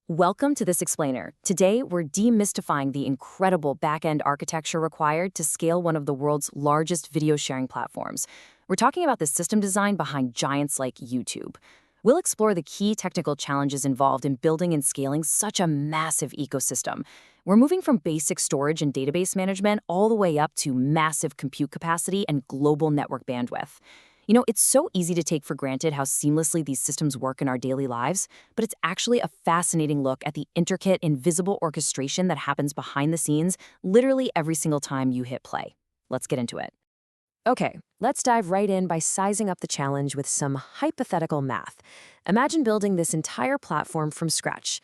Welcome to This Explainer. Today, we're demystifying the incredible back-end architecture required to scale one of the world's largest video sharing platforms. We're talking about the system design behind giants like YouTube. We'll explore the key technical challenges involved in building and scaling such a massive ecosystem. We're moving from basic storage and database management all the way up to massive compute capacity and global network bandwidth. It's so easy to take for granted how seamlessly these systems work in our daily lives, but it's actually a fascinating look at the intricate, invisible orchestration that happens behind the scenes literally every single time you hit play. Let's get into it. Okay, let's dive right in by sizing up the challenge with some hypothetical math. Imagine building this entire platform from scratch.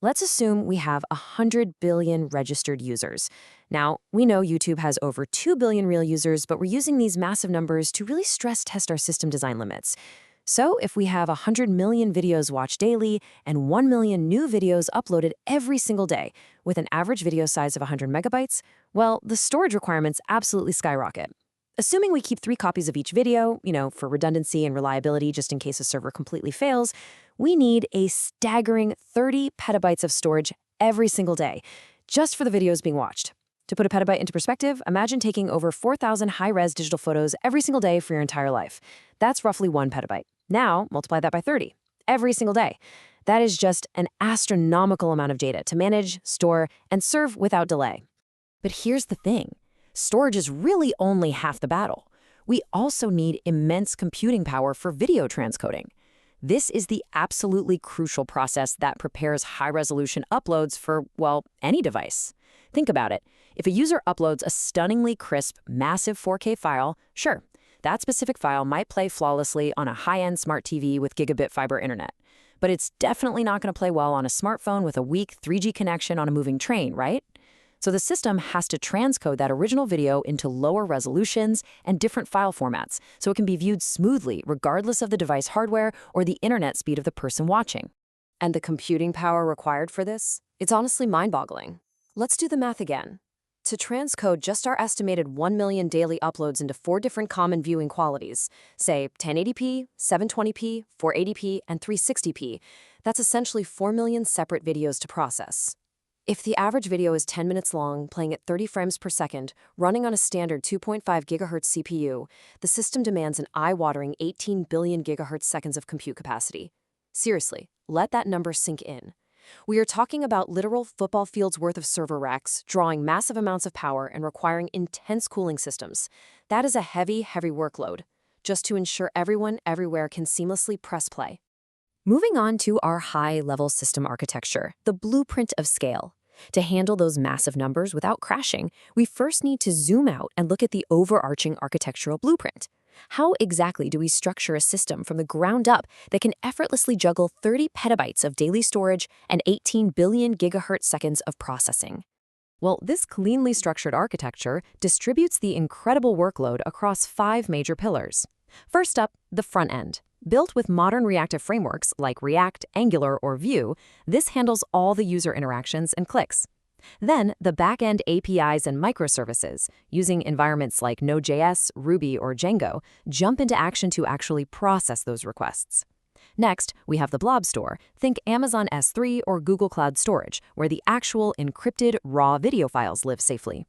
Let's assume we have 100 billion registered users. Now, we know YouTube has over 2 billion real users, but we're using these massive numbers to really stress test our system design limits. So if we have 100 million videos watched daily and 1 million new videos uploaded every single day, with an average video size of 100 megabytes, well, the storage requirements absolutely skyrocket. Assuming we keep 3 copies of each video, for redundancy and reliability just in case a server completely fails, we need a staggering 30 petabytes of storage every single day, just for the videos being watched. To put a petabyte into perspective, imagine taking over 4,000 high-res digital photos every single day for your entire life. That's roughly 1 petabyte. Now, multiply that by 30, every single day. That is just an astronomical amount of data to manage, store, and serve without delay. But here's the thing. Storage is really only half the battle. We also need immense computing power for video transcoding. This is the absolutely crucial process that prepares high-resolution uploads for, well, any device. Think about it. If a user uploads a stunningly crisp, massive 4K file, sure, that specific file might play flawlessly on a high-end smart TV with gigabit fiber internet. But it's definitely not going to play well on a smartphone with a weak 3G connection on a moving train, right? So the system has to transcode that original video into lower resolutions and different file formats so it can be viewed smoothly regardless of the device hardware or the internet speed of the person watching. And the computing power required for this? It's honestly mind-boggling. Let's do the math again. To transcode just our estimated 1 million daily uploads into 4 different common viewing qualities, say 1080p, 720p, 480p, and 360p, that's essentially 4 million separate videos to process. If the average video is 10 minutes long, playing at 30 frames per second, running on a standard 2.5 GHz CPU, the system demands an eye-watering 18 billion GHz seconds of compute capacity. Seriously, let that number sink in. We are talking about literal football fields worth of server racks, drawing massive amounts of power and requiring intense cooling systems. That is a heavy, heavy workload, just to ensure everyone, everywhere can seamlessly press play. Moving on to our high-level system architecture, the blueprint of scale. To handle those massive numbers without crashing, we first need to zoom out and look at the overarching architectural blueprint. How exactly do we structure a system from the ground up that can effortlessly juggle 30 petabytes of daily storage and 18 billion gigahertz seconds of processing? Well, this cleanly structured architecture distributes the incredible workload across 5 major pillars. First up, the front end. Built with modern reactive frameworks like React, Angular, or Vue, this handles all the user interactions and clicks. Then, the back-end APIs and microservices, using environments like Node.js, Ruby, or Django, jump into action to actually process those requests. Next, we have the blob store. Think Amazon S3 or Google Cloud Storage, where the actual encrypted, raw video files live safely.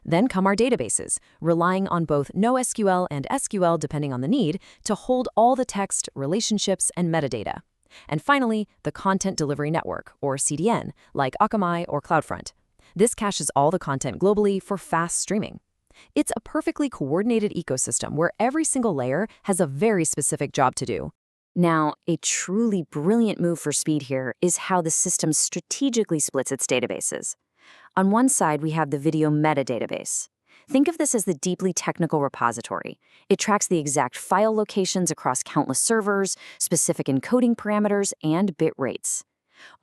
Then come our databases, relying on both NoSQL and SQL depending on the need to hold all the text, relationships, and metadata. And finally, the Content Delivery Network, or CDN, like Akamai or CloudFront. This caches all the content globally for fast streaming. It's a perfectly coordinated ecosystem where every single layer has a very specific job to do. Now, a truly brilliant move for speed here is how the system strategically splits its databases. On one side, we have the video metadatabase. Think of this as the deeply technical repository. It tracks the exact file locations across countless servers, specific encoding parameters, and bit rates.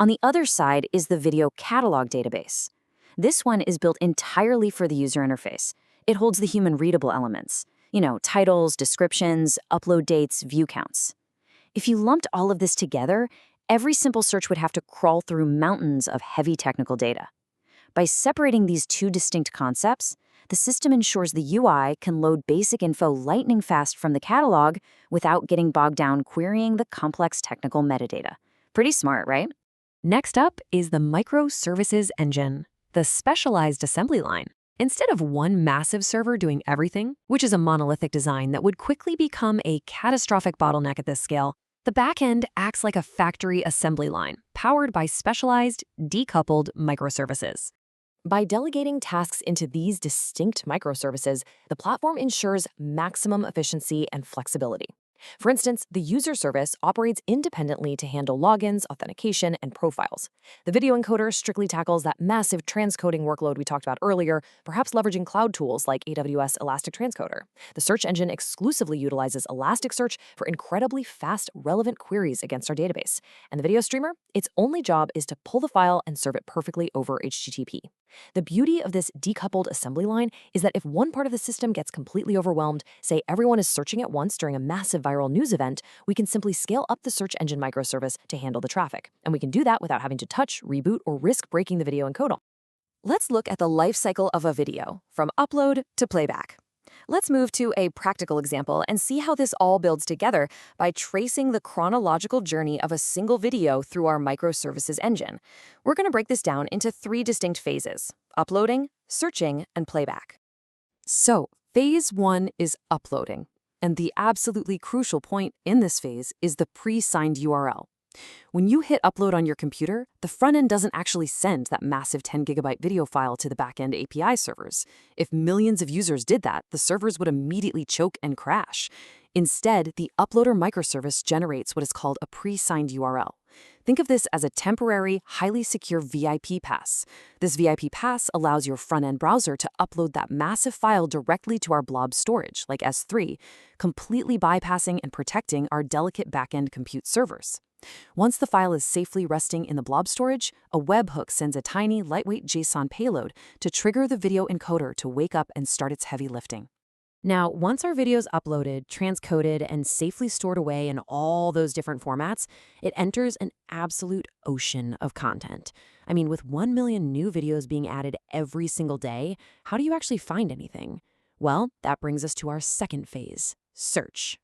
On the other side is the video catalog database. This one is built entirely for the user interface. It holds the human-readable elements, titles, descriptions, upload dates, view counts. If you lumped all of this together, every simple search would have to crawl through mountains of heavy technical data. By separating these 2 distinct concepts, the system ensures the UI can load basic info lightning fast from the catalog without getting bogged down querying the complex technical metadata. Pretty smart, right? Next up is the microservices engine, the specialized assembly line. Instead of one massive server doing everything, which is a monolithic design that would quickly become a catastrophic bottleneck at this scale, the backend acts like a factory assembly line, powered by specialized, decoupled microservices. By delegating tasks into these distinct microservices, the platform ensures maximum efficiency and flexibility. For instance, the user service operates independently to handle logins, authentication, and profiles. The video encoder strictly tackles that massive transcoding workload we talked about earlier, perhaps leveraging cloud tools like AWS Elastic Transcoder. The search engine exclusively utilizes Elasticsearch for incredibly fast, relevant queries against our database. And the video streamer, its only job is to pull the file and serve it perfectly over HTTP. The beauty of this decoupled assembly line is that if one part of the system gets completely overwhelmed, say everyone is searching at once during a massive viral news event, we can simply scale up the search engine microservice to handle the traffic. And we can do that without having to touch, reboot, or risk breaking the video encodal. Let's look at the life cycle of a video, from upload to playback. Let's move to a practical example and see how this all builds together by tracing the chronological journey of a single video through our microservices engine. We're going to break this down into 3 distinct phases: uploading, searching, and playback. So, phase 1 is uploading. And the absolutely crucial point in this phase is the pre-signed URL. When you hit upload on your computer, the front end doesn't actually send that massive 10-gigabyte video file to the back-end API servers. If millions of users did that, the servers would immediately choke and crash. Instead, the uploader microservice generates what is called a pre-signed URL. Think of this as a temporary, highly secure VIP pass. This VIP pass allows your front-end browser to upload that massive file directly to our blob storage, like S3, completely bypassing and protecting our delicate back-end compute servers. Once the file is safely resting in the blob storage, a webhook sends a tiny, lightweight JSON payload to trigger the video encoder to wake up and start its heavy lifting. Now, once our video is uploaded, transcoded, and safely stored away in all those different formats, it enters an absolute ocean of content. I mean, with 1 million new videos being added every single day, how do you actually find anything? Well, that brings us to our second phase, search.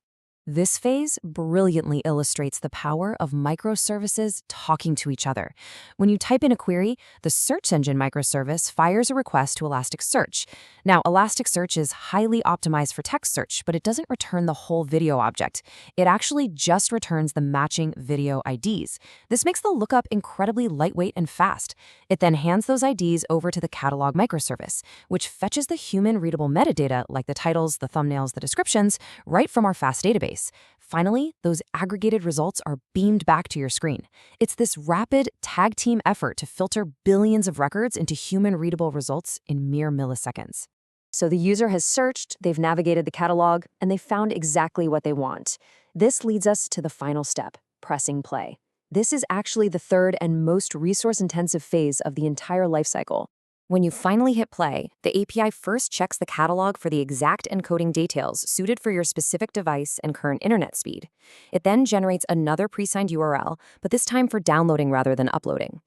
This phase brilliantly illustrates the power of microservices talking to each other. When you type in a query, the search engine microservice fires a request to Elasticsearch. Now, Elasticsearch is highly optimized for text search, but it doesn't return the whole video object. It actually just returns the matching video IDs. This makes the lookup incredibly lightweight and fast. It then hands those IDs over to the catalog microservice, which fetches the human-readable metadata like the titles, the thumbnails, the descriptions, right from our fast database. Finally, those aggregated results are beamed back to your screen. It's this rapid tag team effort to filter billions of records into human-readable results in mere milliseconds. So the user has searched, they've navigated the catalog, and they've found exactly what they want. This leads us to the final step, pressing play. This is actually the third and most resource-intensive phase of the entire lifecycle. When you finally hit play, the API first checks the catalog for the exact encoding details suited for your specific device and current internet speed. It then generates another pre-signed URL, but this time for downloading rather than uploading.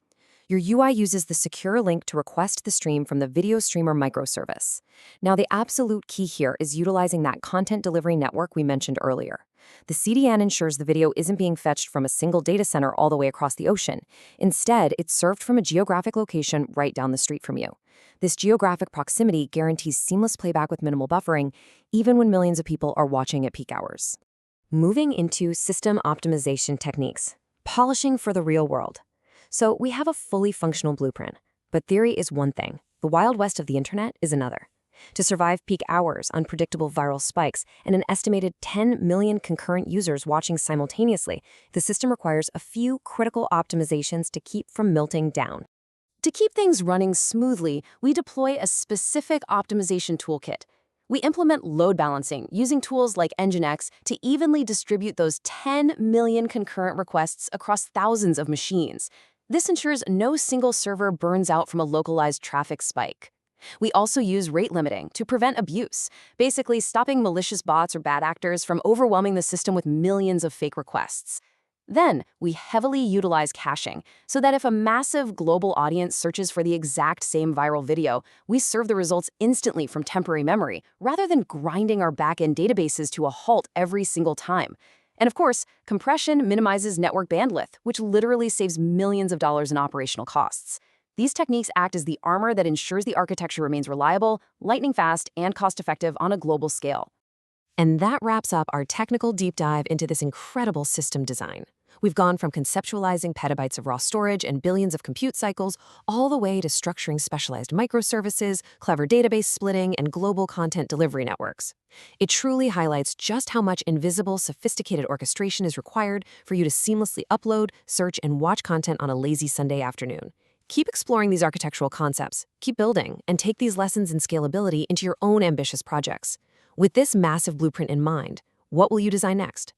Your UI uses the secure link to request the stream from the video streamer microservice. Now, the absolute key here is utilizing that content delivery network we mentioned earlier. The CDN ensures the video isn't being fetched from a single data center all the way across the ocean. Instead, it's served from a geographic location right down the street from you. This geographic proximity guarantees seamless playback with minimal buffering, even when millions of people are watching at peak hours. Moving into system optimization techniques, polishing for the real world. So we have a fully functional blueprint, but theory is one thing. The Wild West of the internet is another. To survive peak hours, unpredictable viral spikes, and an estimated 10 million concurrent users watching simultaneously, the system requires a few critical optimizations to keep from melting down. To keep things running smoothly, we deploy a specific optimization toolkit. We implement load balancing using tools like Nginx to evenly distribute those 10 million concurrent requests across thousands of machines. This ensures no single server burns out from a localized traffic spike. We also use rate limiting to prevent abuse, basically stopping malicious bots or bad actors from overwhelming the system with millions of fake requests. Then, we heavily utilize caching, so that if a massive global audience searches for the exact same viral video, we serve the results instantly from temporary memory, rather than grinding our back-end databases to a halt every single time. And of course, compression minimizes network bandwidth, which literally saves millions of dollars in operational costs. These techniques act as the armor that ensures the architecture remains reliable, lightning fast, and cost-effective on a global scale. And that wraps up our technical deep dive into this incredible system design. We've gone from conceptualizing petabytes of raw storage and billions of compute cycles all the way to structuring specialized microservices, clever database splitting, and global content delivery networks. It truly highlights just how much invisible, sophisticated orchestration is required for you to seamlessly upload, search, and watch content on a lazy Sunday afternoon. Keep exploring these architectural concepts, keep building, and take these lessons in scalability into your own ambitious projects. With this massive blueprint in mind, what will you design next?